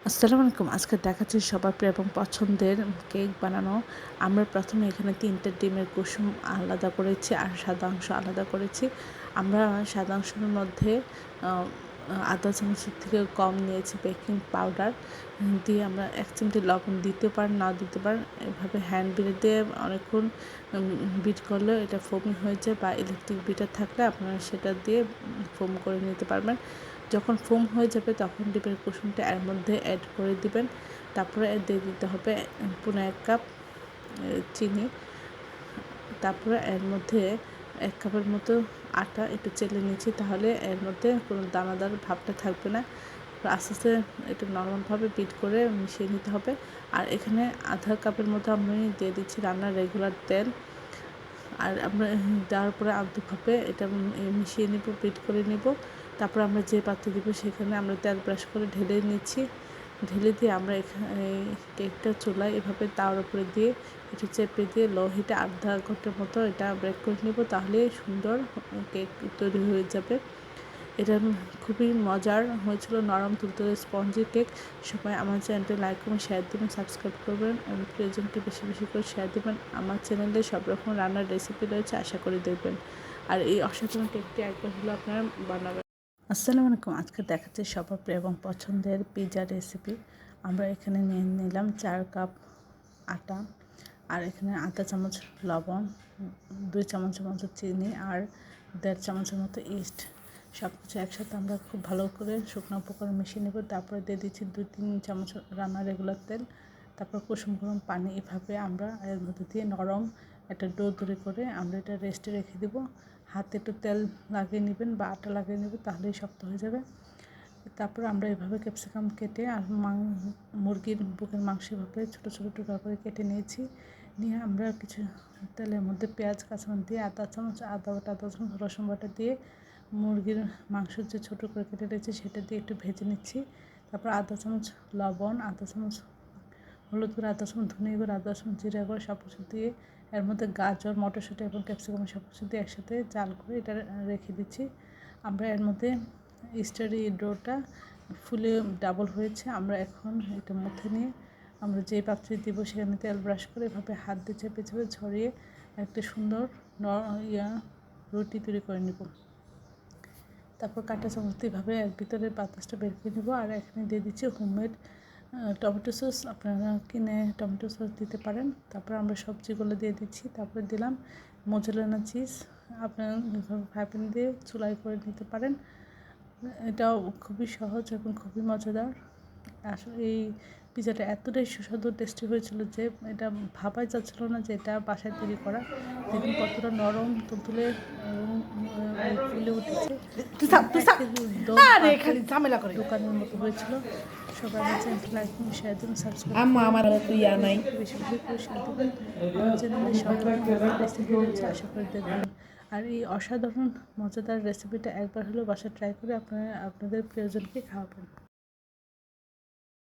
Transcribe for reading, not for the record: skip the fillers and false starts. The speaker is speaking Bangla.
আসসালামু আলাইকুম। আজকে দেখাচ্ছি সবার প্রিয় এবং পছন্দের কেক বানানো। আমরা প্রথমে এখানে ৩টে ডিমের কুসুম আলাদা করেছি আর সাদা অংশ আলাদা করেছি। আমরা সাদা অংশের মধ্যে আ আধা চামচের থেকে কম নিয়েছি বেকিং পাউডার দিয়ে আমরা ১ চিমটি লবণ দিতে পারেন, নাও দিতে পারেন। এভাবে হ্যান্ড বিটার দিয়ে অনেকক্ষণ বিট করলেও এটা ফোমি হয়ে যায়, বা ইলেকট্রিক বিটার থাকলে আপনারা সেটা দিয়ে ফোম করে নিতে পারবেন। যখন ফোম হয়ে যাবে তখন ডিমের কুসুমটা এর মধ্যে অ্যাড করে দিবেন। তারপরে দিয়ে দিতে হবে পৌনে ১ কাপ চিনি। তারপরে এর মধ্যে ১ কাপের মতো আটা একটু চেলে নিচ্ছি, তাহলে এর মধ্যে কোনো দানাদার ভাবটা থাকবে না। আস্তে আস্তে একটু নরমভাবে বিট করে মিশিয়ে নিতে হবে। আর এখানে আধা কাপের মতো আমি দিয়ে দিচ্ছি রান্নার রেগুলার তেল। আর আমরা দেওয়ার পরে আলতোভাবে এটা মিশিয়ে নিব, বিট করে নিব। তারপর আমরা যে পাত্রে দিব সেখানে আমরা তেল ব্রাশ করে ঢেলে নিচ্ছি। ঢেলে দিয়ে আমরা এই কেকটা চুলায় এভাবে তাওয়ার উপরে দিয়ে একটু চেপে দিয়ে লো হিটে আধা ঘন্টার মতো এটা বেক করে নিব, তাহলে সুন্দর কেক তৈরি হয়ে যাবে। এটা খুবই মজার হয়েছিল, নরম তুলতুলে স্পঞ্জি কেক। সবাই আমার চ্যানেলটি লাইক এবং শেয়ার দেবেন, সাবস্ক্রাইব করবেন এবং প্রিয়জনকে বেশি বেশি করে শেয়ার দেবেন। আমার চ্যানেলে সব রকম রান্নার রেসিপি রয়েছে, আশা করি দেখবেন। আর এই অসাধারণ কেকটি একবার হলো আপনারা বানাবেন। আসসালামু আলাইকুম। আজকে দেখাচ্ছি সবার প্রিয় এবং পছন্দের পিৎজা রেসিপি। আমরা এখানে নিয়ে নিলাম ৪ কাপ আটা, আর এখানে আধা চামচ লবণ, ২ চামচের মতো চিনি আর ১.৫ চামচের মতো ইস্ট। সব কিছু একসাথে আমরা খুব ভালো করে শুকনো উপকরণ মিশিয়ে নেব। তারপরে দিয়ে দিচ্ছি ২-৩ চামচ রান্নার রেগুলার তেল, তারপর কুসুম গরম পানি। এভাবে আমরা এর মধ্যে দিয়ে নরম একটা ডো তৈরি করে আমরা এটা রেস্টে রেখে দেবো। হাতে একটু তেল লাগিয়ে নেবেন বা আটা লাগিয়ে নেবেন, তাহলেই শক্ত হয়ে যাবে। তারপর আমরা এভাবে ক্যাপসিকাম কেটে আর মুরগির বুকের মাংস এভাবে ছোটো ছোটো টুকরা করে কেটে নিয়েছি। নিয়ে আমরা কিছু তেলের মধ্যে পেঁয়াজ কাঁচামরিচ দিয়ে আধা চামচ আদা বাটা, আধা চামচ রসুন বাটা দিয়ে মুরগির মাংস যে ছোটো করে কেটে রেখেছি সেটা দিয়ে একটু ভেজে নিচ্ছি। তারপর আধা চামচ লবণ, আধা চামচ হলুদ গুঁড়ো, আধা চামচ ধনিয়া গুঁড়ো, আধা চামচ জিরা গুঁড়ো সব কিছু দিয়ে এর মধ্যে গাজর, মটরশুঁটি এবং ক্যাপসিকাম সব কিছু দিয়ে একসাথে জাল করে এটা রেখে দিচ্ছি। আমরা এর মধ্যে স্টারি ডোটা ফুলে ডাবল হয়েছে। আমরা এখন এটা মধ্যে নিয়ে আমরা যে পাত্রে দিব সেখানে তেল ব্রাশ করে এভাবে হাত দিয়ে চেপে চেপে ছড়িয়ে একটা সুন্দর রুটি তৈরি করে নেব। তারপর কাঁটা চামচ দিয়ে এভাবে এর ভিতরে বাতাসটা বের করে নেব। আর এখানে দিয়ে দিচ্ছি হোমমেড টমেটো সস। আপনারা কিনে টমেটো সস দিতে পারেন। তারপর আমরা সবজিগুলো দিয়ে দিচ্ছি। তারপরে দিলাম মোজারেলা চিজ। আপনারা ফ্রাই প্যান দিয়ে চুলায় করে নিতে পারেন। এটাও খুবই সহজ এবং খুবই মজাদার। আসলে এই পিৎজাটা এতটাই সুস্বাদু টেস্টি হয়েছিল যে এটা ভাবাই যাচ্ছিল না যে এটা বাসায় তৈরি করা। দেখুন কতটা নরম তুলতুলে এবং ফুলে উঠেছে। দোকানের মতো হয়েছিল। সবাই আমার চ্যানেলটি লাইক এবং শেয়ার দেবেন, সাবস্ক্রাইব করবেন, বেশি বেশি করে শেয়ার দেবেন। আমার চ্যানেলে সব রকম রেসিপি রয়েছে, আশা করি দেখবেন। আর এই অসাধারণ মজাদার রেসিপিটা একবার হলেও বাসায় ট্রাই করে আপনারা আপনাদের প্রিয়জনকে খাওয়াবেন।